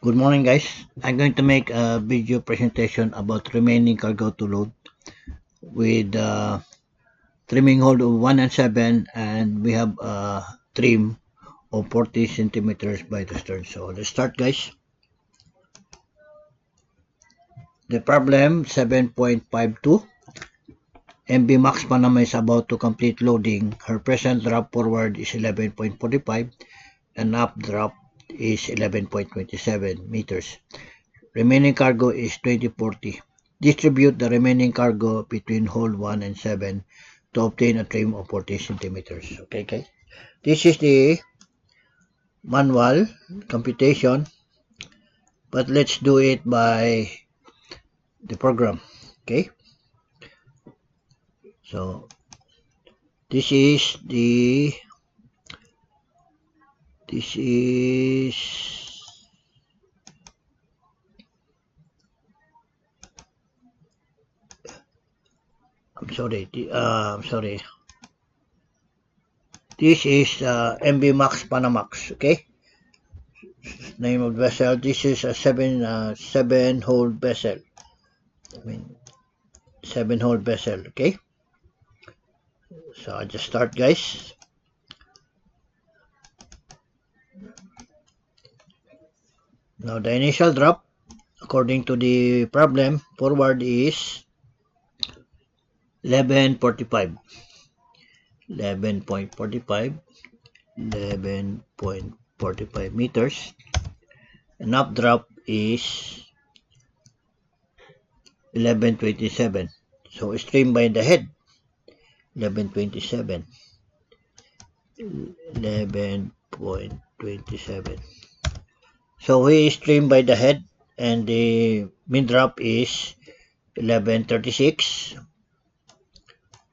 Good morning, guys. I'm going to make a video presentation about remaining cargo to load with trimming hold of 1 and 7, and we have a trim of 40 centimeters by the stern. So let's start, guys. The problem 7.52. MB Max Panama is about to complete loading. Her present drop forward is 11.45 and up drop is 11.27 meters. Remaining cargo is 2040. Distribute the remaining cargo between hold 1 and 7 to obtain a trim of 40 centimeters. Okay. This is the manual computation, but let's do it by the program. Okay. So this is I'm sorry. This is MB Max Panamax. Okay. Name of vessel. This is a seven hole vessel. 7-hole vessel. Okay. So I just start, guys. Now the initial drop, according to the problem, forward is 11.45. 11.45 meters, and up drop is 11.27. So stream by the head 11.27. So we stream by the head, and the mean drop is 11.36.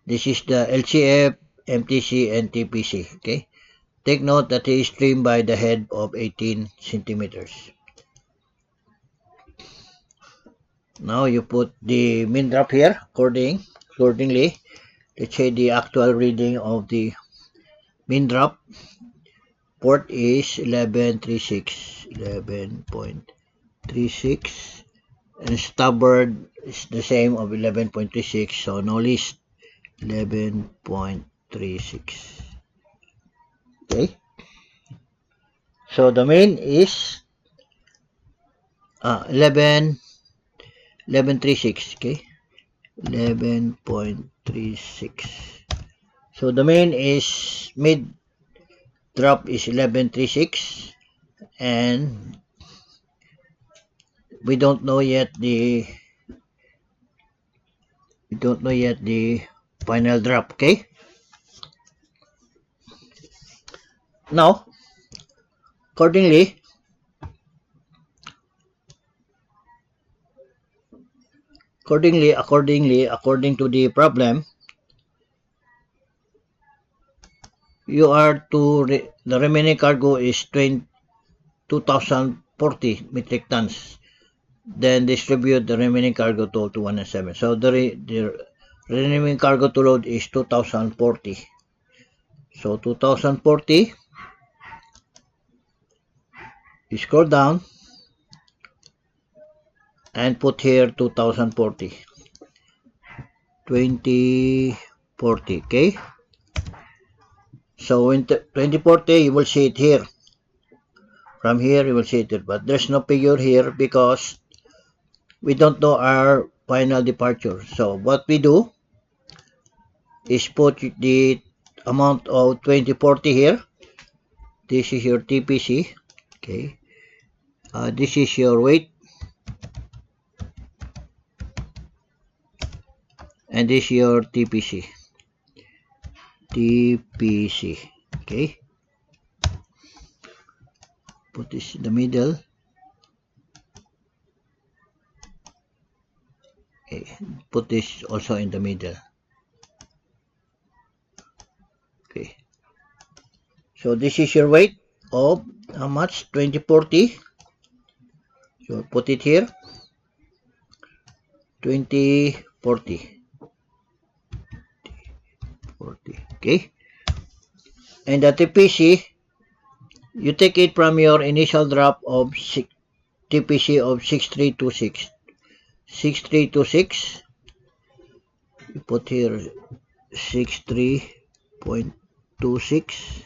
This is the LCF, MTC, and TPC. Okay. Take note that he is streamed by the head of 18 centimeters. Now you put the mean drop here accordingly. Let's say the actual reading of the mean drop. Port is 11.36, and starboard is the same of 11.36, so no list 11.36. Okay. So the main is 11.36. Okay. 11.36. So the main is mid drop is 11.36, and we don't know yet the final drop. Okay. Now according to the problem, you are the remaining cargo is 2040 metric tons. Then distribute the remaining cargo to 1 and 7. So the remaining cargo to load is 2040. So 2040, you scroll down and put here 2040. 2040. Okay. So in 2040, you will see it here. From here, you will see it here. But there's no figure here because we don't know our final departure. So what we do is put the amount of 2040 here. This is your TPC. Okay. This is your weight. And this is your TPC. Okay. Put this in the middle. Okay. Put this also in the middle. Okay. So this is your weight of how much? 2040. So put it here. 2040. Okay. And the TPC, you take it from your initial drop of TPC of 6326. 6326. You put here 63.26.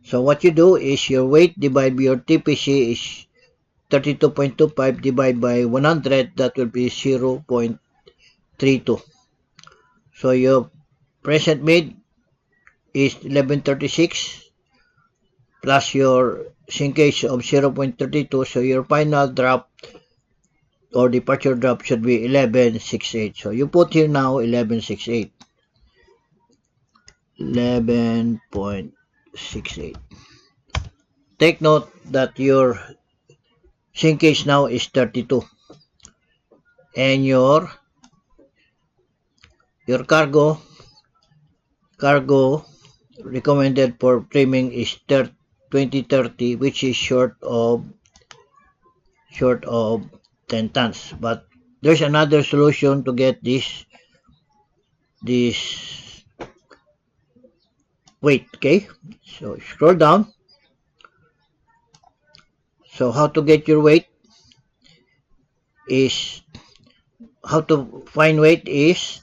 So what you do is your weight divided by your TPC is 32.25 divided by 100. That will be 0.32. So your present made is 1136 plus your sinkage of 0.32. So your final drop or departure drop should be 1168. So you put here now 1168. 11.68. Take note that your sinkage now is 32 and your cargo recommended for trimming is 2030, which is short of 10 tons. But there's another solution to get this weight. Okay, so scroll down. So how to get your weight is, how to find weight is,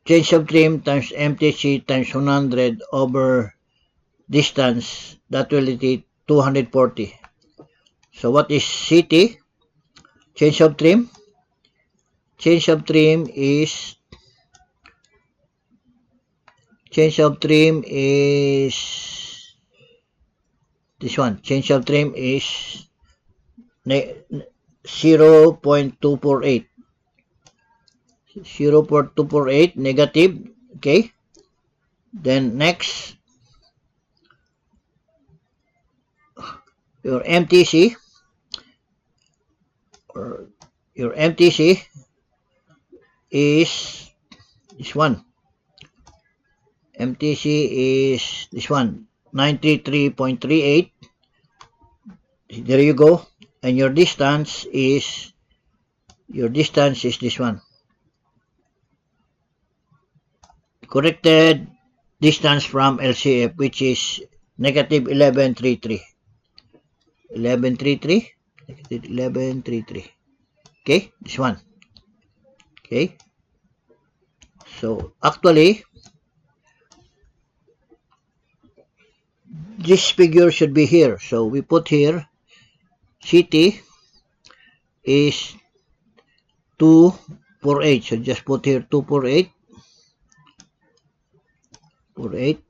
change of trim times MTC times 100 over distance. That will be 240. So what is CT? Change of trim. Change of trim is this one. Change of trim is 0.248. 0.248 negative. Okay. Then next, your MTC is this one. MTC is this one, 933.38. There you go. And your distance is this one. Corrected distance from LCF, which is negative 1133. 1133. Okay, this one. Okay. So actually, this figure should be here. So we put here CT is 248. So just put here 248.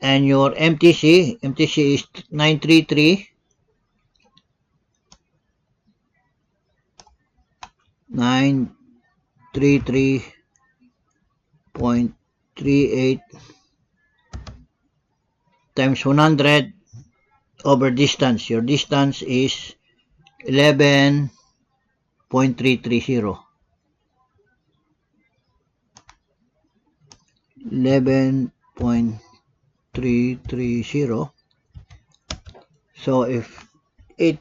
And your MTC is 933. 933.38 times 100 over distance. Your distance is 11.330. 11.330. So if it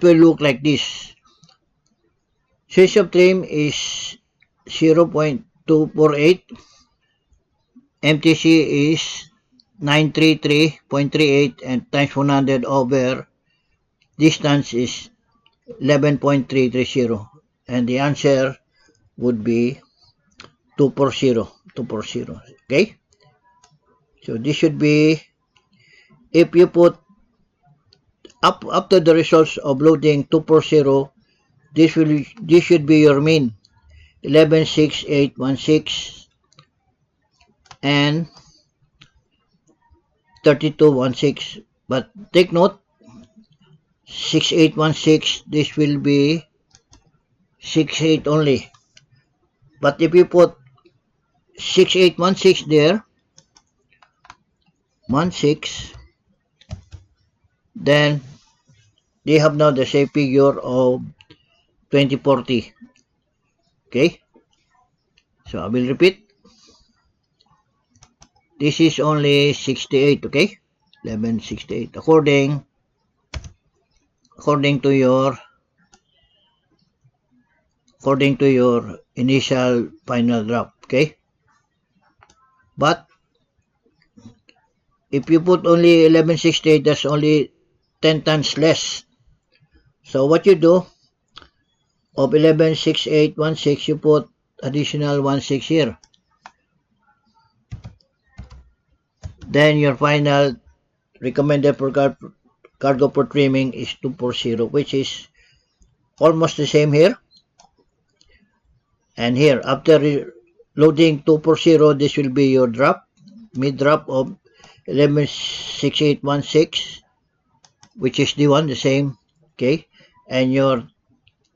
will look like this. Change of trim is 0.248. MTC is 933.38 and times 100 over distance is 11.330. And the answer would be 240. Okay? So this should be, if you put after the results of loading 240, this should be your mean, 116816 and 3216. But take note, 6816, this will be 68 only. But if you put 6816 there, 16, then they have now the same figure of 2040. Okay, so I will repeat. This is only 68. Okay, 1168 according to your according to your initial final drop. Okay, but if you put only 1168, that's only 10 tons less. So what you do, of 116816, you put additional 16 here. Then your final recommended per cargo per trimming is 240, which is almost the same here. And here, after loading 240, this will be your drop, mid drop of 116816, which is the one, the same. Okay, and your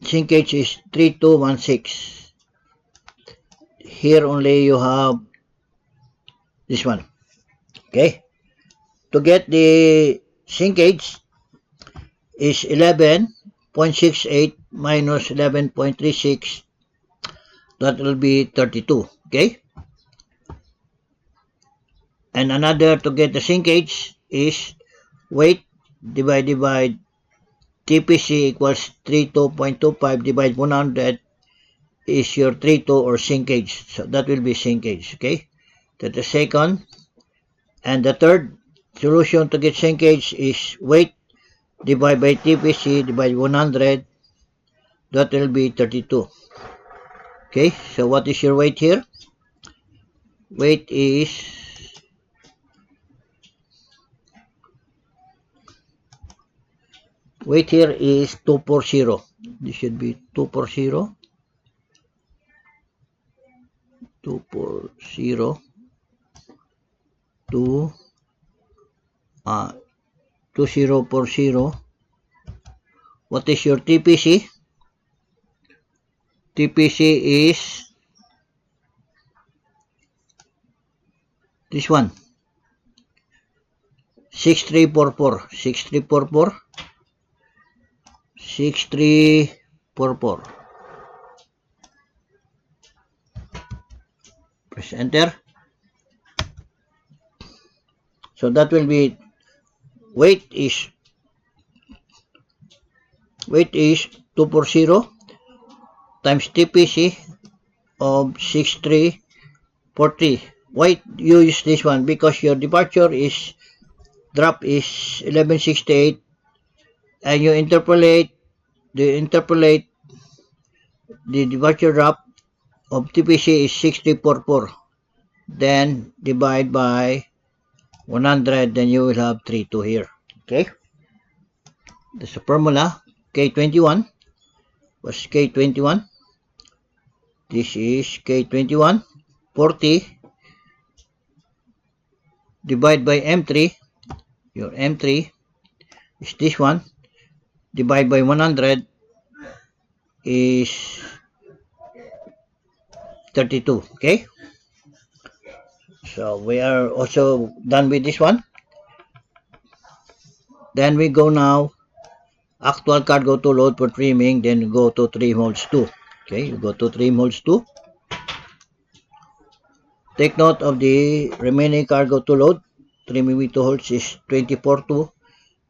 sinkage is 3216. Here only you have this one. Okay, to get the sinkage is 11.68 minus 11.36, that will be 32. Okay, and another to get the sinkage is weight divided by TPC equals 32.25 divided 100 is your 32 or sinkage. So that will be sinkage. Okay, that's the second. And the third solution to get sinkage is weight divided by TPC divided 100. That will be 32. Okay, so what is your weight here? Weight is here is 240. This should be 240. 240 to 2040. What is your TPC? TPC is this one, 6344. 6344. 6344. Press enter. So that will be weight is 240 times TPC of 6340. Why you use this one? Because your departure is drop is 1168, and you interpolate the departure drop of TPC is 6344. Then divide by 100, then you will have 32 here. Okay, that's the formula. K21 was K21. This is K21. 40 divide by M3. Your M3 is this one. Divide by 100 is 32. Okay, so we are also done with this one. Then we go now actual cargo to load for trimming, then go to trim holes 2. Okay, you go to trim holes 2. Take note of the remaining cargo to load. Trimming with 2 holes is 24.2.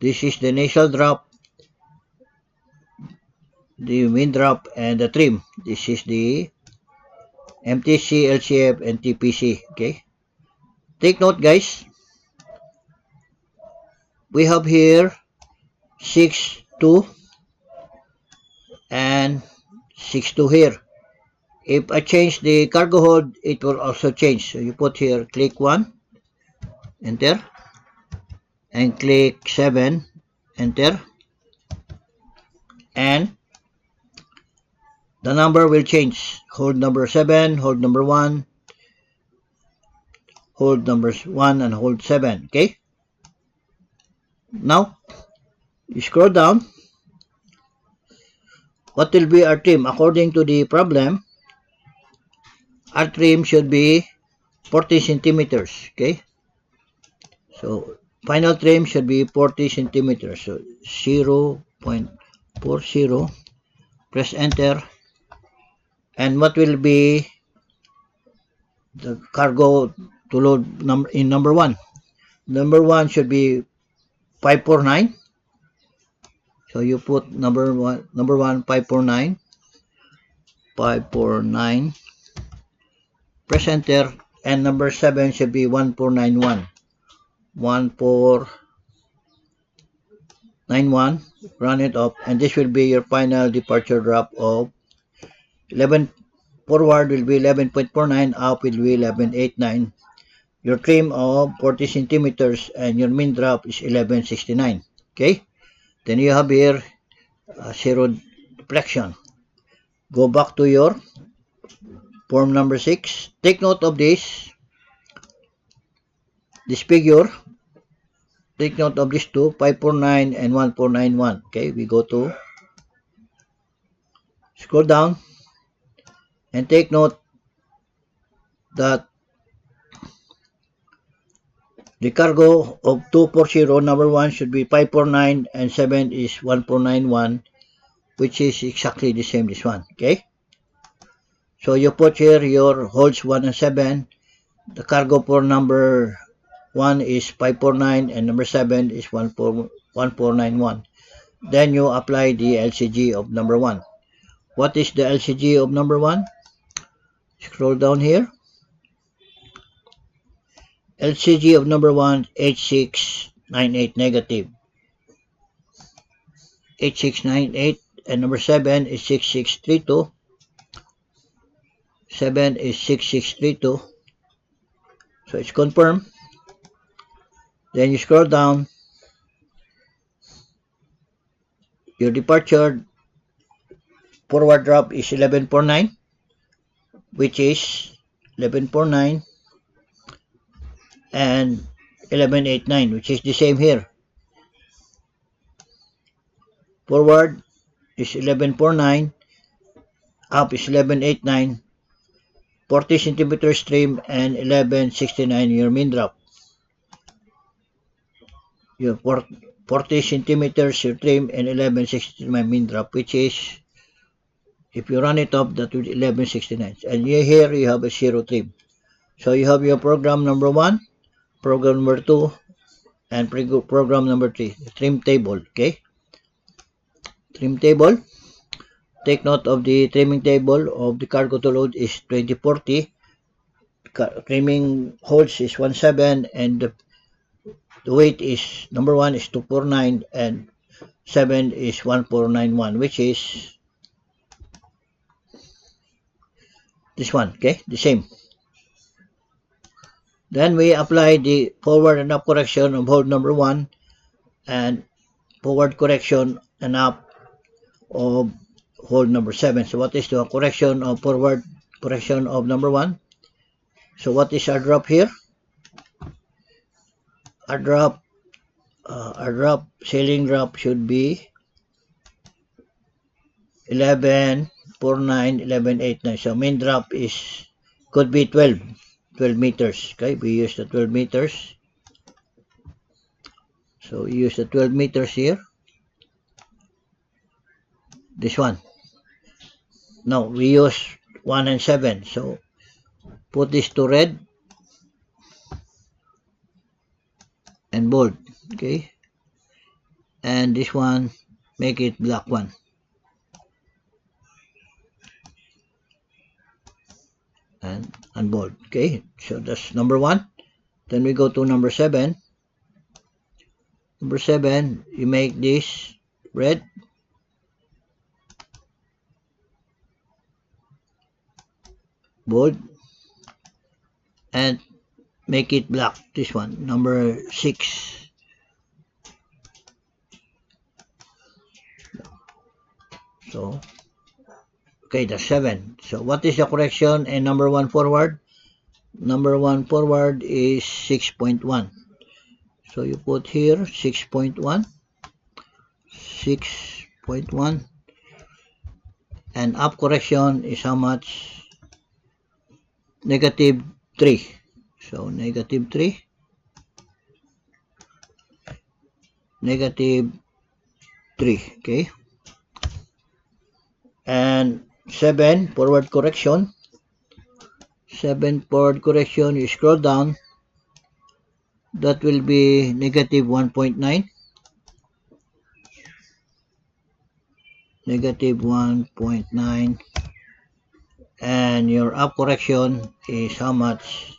This is the initial drop, the main drop, and the trim. This is the MTC, LCF, and TPC. Okay, take note guys, we have here 6.2 and 6.2 here. If I change the cargo hold, it will also change. So you put here, click 1, enter, and click 7, enter, and the number will change. Hold number 7, hold number 1, hold numbers 1, and hold 7. Okay, now you scroll down. What will be our trim? According to the problem, our trim should be 40 centimeters. Okay, so final trim should be 40 centimeters. So 0.40. Press enter. And what will be the cargo to load in number 1? Number 1 should be 549. So you put number one 549. 549. Press enter, and number 7 should be 1491. 1491. Run it up, and this will be your final departure drop of 11. Forward will be 11.49, up will be 11.89. Your trim of 40 centimeters and your mean drop is 11.69. Okay? Then you have here zero deflection. Go back to your form number 6. Take note of this figure. Take note of these two, 549 and 1491. Okay, we go to, scroll down, and take note that the cargo of 240, number 1 should be 549 and 7 is 1491, which is exactly the same this one. Okay, so you put here your holds 1 and 7. The cargo for number 1 is 549 and number 7 is 1491. Then you apply the LCG of number 1. What is the LCG of number 1? Scroll down here. LCG of number 1, 8698 negative. 8698, and number 7 is 6632. 7 is 6632. So it's confirmed. Then you scroll down. Your departure forward drop is 1149, which is 1149 and 1189, which is the same here. Forward is 1149, up is 1189, 40 centimeters trim and 1169 your mean drop. Your 40 centimeters your trim and 1169 mean drop, which is, if you run it up, that will be 1169. And here you have a zero trim. So you have your program number 1, program number 2, and program number 3. Trim table. Okay. Trim table. Take note of the trimming table of the cargo to load is 2040. Trimming holds is 17, and the weight is, number 1 is 249 and 7 is 1491, which is this one. Okay, the same. Then we apply the forward and up correction of hold number 1 and forward correction and up of hold number 7. So what is the correction of forward correction of number 1? So what is our drop here? Our drop sailing drop should be 1149, 1189. So main drop is, could be 12 meters. Okay, we use the 12 meters. So we use the 12 meters here. This one. No, we use 1 and 7. So put this to red and bold. Okay, and this one, make it black one. And bold. Okay, so that's number 1. Then we go to number 7. Number 7, you make this red, bold, and make it black. This one, number 6. So, okay, that's 7. So what is the correction and number 1 forward? Number 1 forward is 6.1. So you put here 6.1. 6.1. And up correction is how much? Negative 3. So negative 3. Negative 3. Okay. And 7 forward correction. 7 forward correction, you scroll down. That will be negative 1.9. Negative 1.9. and your up correction is how much?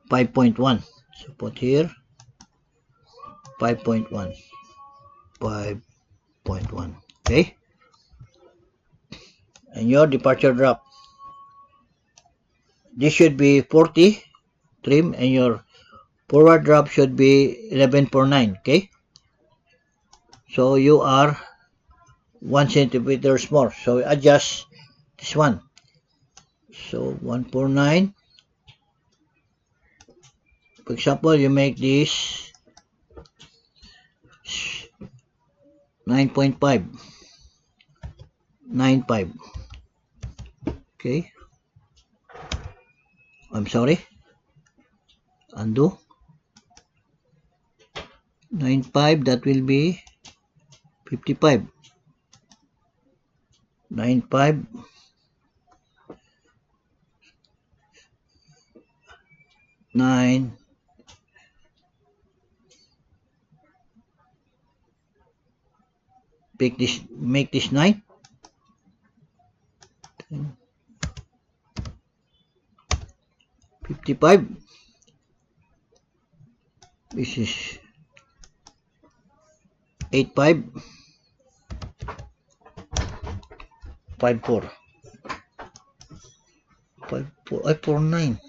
5.1. So put here 5.1. 5.1. Okay, and your departure drop, this should be 40 trim, and your forward drop should be 11.9. Okay, so you are 1 centimeters more, so adjust this one. So 149, for example, you make this 9.5, 95. Okay, I'm sorry, undo 95, that will be 55. 95, 9, pick this, make this 9, 10, 55, this is 85, 54, 49.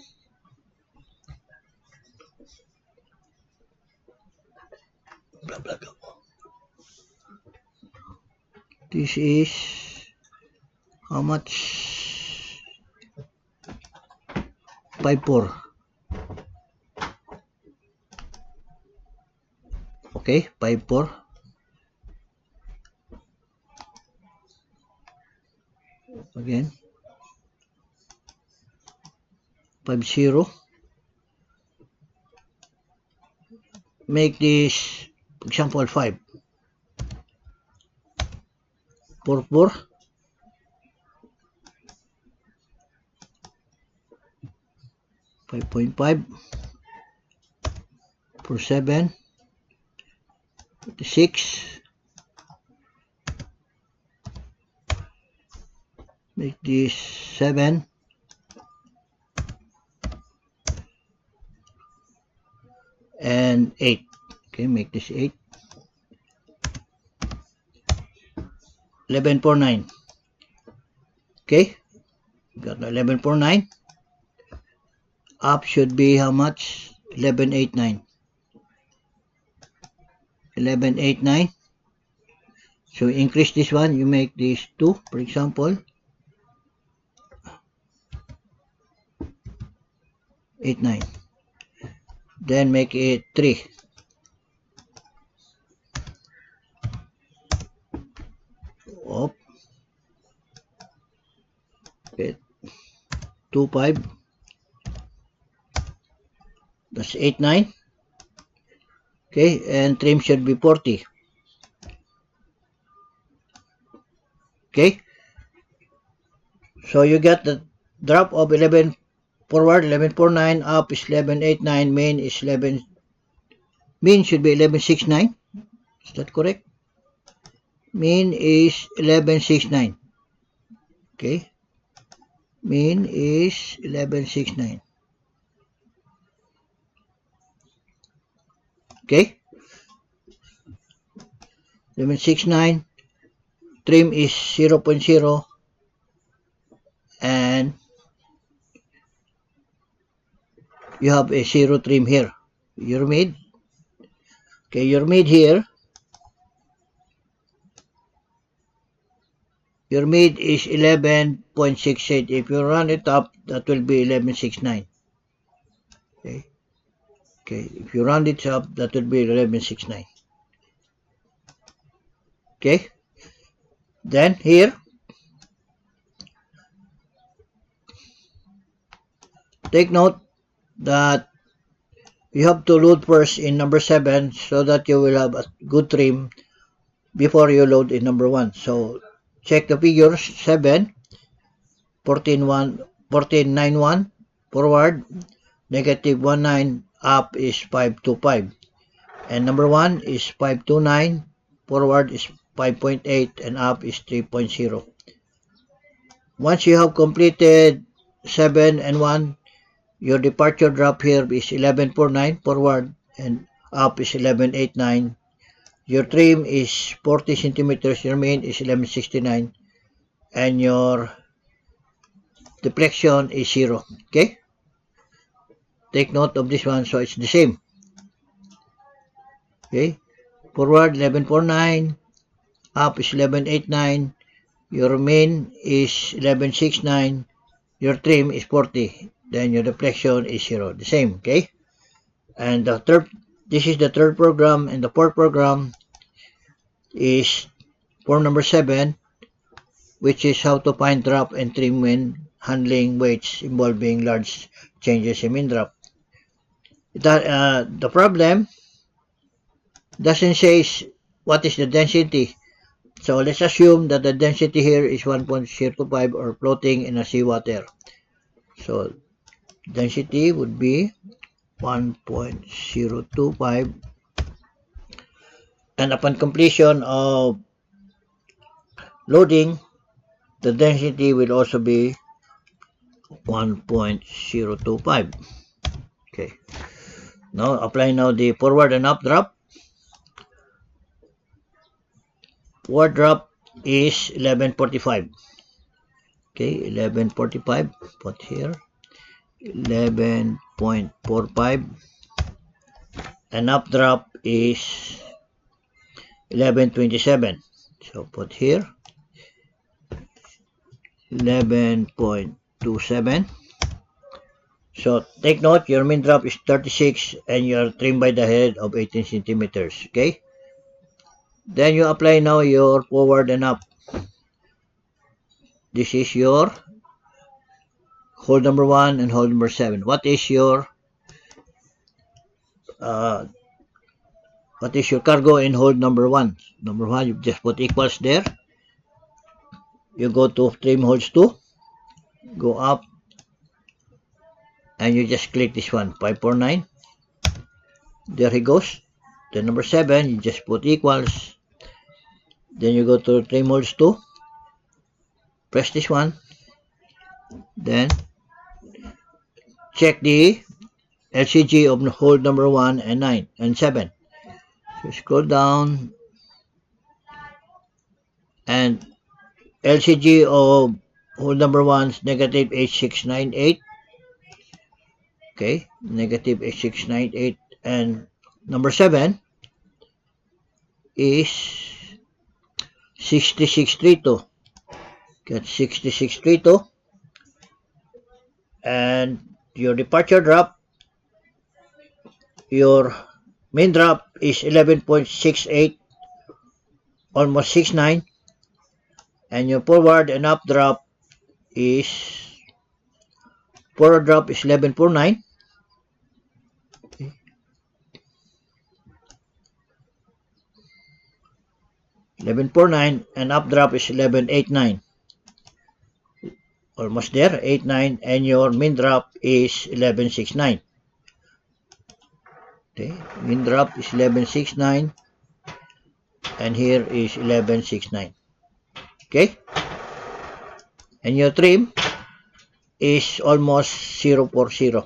Blah, blah, blah. This is how much? 54. Okay, 54. Again, 50. Make this, for example, 5. 44. 5.5. 47. 56. Make this 7. And 8. Okay, make this 8. 11.9. Okay, got 11.9. Up should be how much? 11.89. 11.89. So increase this one, you make this 2, for example. 8.9. Then make it 3. Up. Okay. 2.5. That's 8.9. Okay, and trim should be 40. Okay, so you get the drop of 11 forward, 11.49, up is 11.89, mean is 11, mean should be 11.69. Is that correct? Mean is 11.69. Okay, mean is 11.69. Okay, 11.69. Trim is 0.0, and you have a 0 trim here. Your mid. Okay, your mid here. Your mid is 11.68. If you run it up, that will be 11.69. Okay. Okay, if you round it up, that will be 11.69. Okay. Then here, take note that you have to load first in number 7 so that you will have a good trim before you load in number 1. So check the figures. 7, 14.91 forward, negative 19, up is 5.25, and number 1 is 5.29, forward is 5.8, and up is 3.0. Once you have completed 7 and 1, your departure drop here is 1149 forward and up is 1189. Your trim is 40 centimeters, your main is 1169, and your deflection is 0. Okay? Take note of this one, so it's the same. Okay? Forward 1149, up is 1189, your main is 1169, your trim is 40, then your deflection is 0. The same, okay? And this is the third program, and the fourth program is for number 7, which is how to find drop and trim when handling weights involving large changes in mean drop. The problem doesn't say what is the density. So let's assume that the density here is 1.025 or floating in a seawater. So density would be 1.025, and upon completion of loading, the density will also be 1.025. Okay. Now apply now the forward and up drop. Forward drop is 1145. Okay, 1145. Put here 11.45, and up drop is 1127. So put here 11.27. So take note, your mean drop is 36 and you're trimmed by the head of 18 centimeters. Okay. Then you apply now your forward and up. This is your hold number 1 and hold number 7. What is your cargo in hold number 1? Number 1, you just put equals there. You go to trim holds 2, go up, and you just click this one, 549. There he goes. Then number 7, you just put equals. Then you go to trim holds 2, press this one, then check the LCG of hold number 1 and 9 and 7. So scroll down, and LCG of hold number 1 is negative 8698. Okay, negative 8698, and number 7 is 6632. Get 6632, and your departure drop, your main drop is 11.68, almost 69, and your forward and up drop is 1149. 1149, and up drop is 1189. Almost there, 89, and your mean drop is 1169. Okay, mean drop is 1169, and here is 1169. Okay, and your trim is almost 040,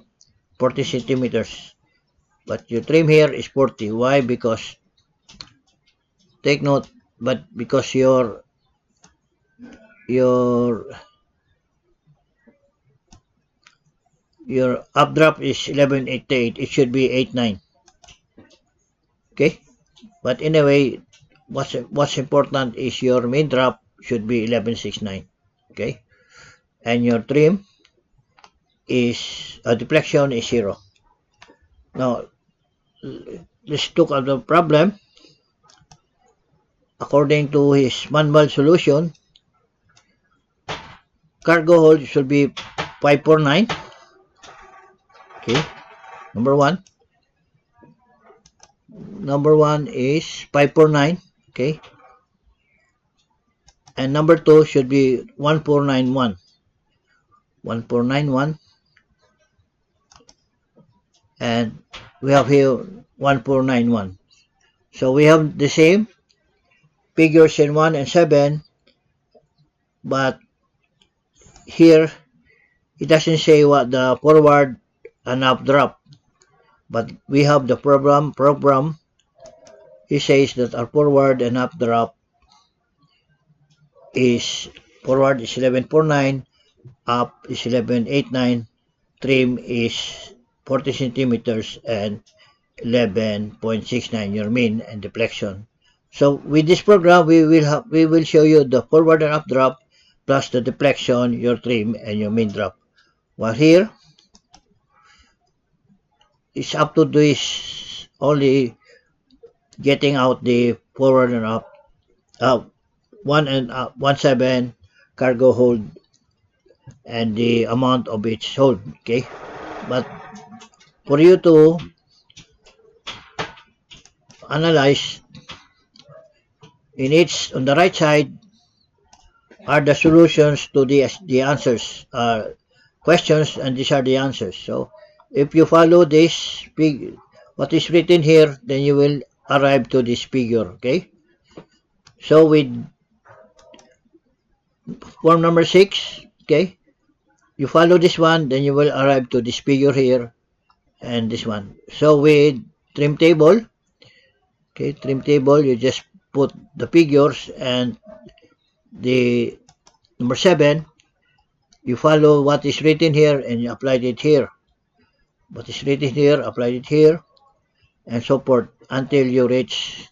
40 centimeters, but your trim here is 40. Why? Because take note, but because your updraft is 1188, it should be 89. Okay, but anyway, what's important is your main drop should be 1169. Okay, and your trim is deflection is 0. Now let's look at the problem. According to his manual solution, cargo hold should be 549. Okay, number 1 is 549. Okay, and number 2 should be 1491. 1491, and we have here 1491. So we have the same figures in 1 and 7, but here it doesn't say what the forward and up drop, but we have the program. It says that our forward and up drop is forward is 1149, up is 1189, trim is 40 centimeters, and 11.69 your mean and deflection. So with this program, we will show you the forward and up drop plus the deflection, your trim, and your mean drop. While here, it's up to this only getting out the forward and up, 1.7 cargo hold and the amount of each hold. Okay, but for you to analyze, in each on the right side are the solutions to the answers, questions, and these are the answers. So if you follow this what is written here, then you will arrive to this figure. Okay, so with form number 6, okay, you follow this one, then you will arrive to this figure here and this one. So with trim table, okay, trim table, you just put the figures and the number 7, you follow what is written here and you apply it here. What is written here, apply it here, and so forth until you reach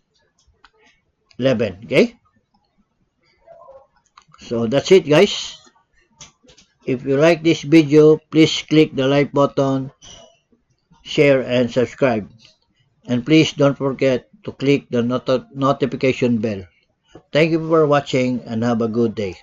11. Okay, so that's it, guys. If you like this video, please click the like button, share, and subscribe. And please don't forget to click the notification bell. Thank you for watching and have a good day.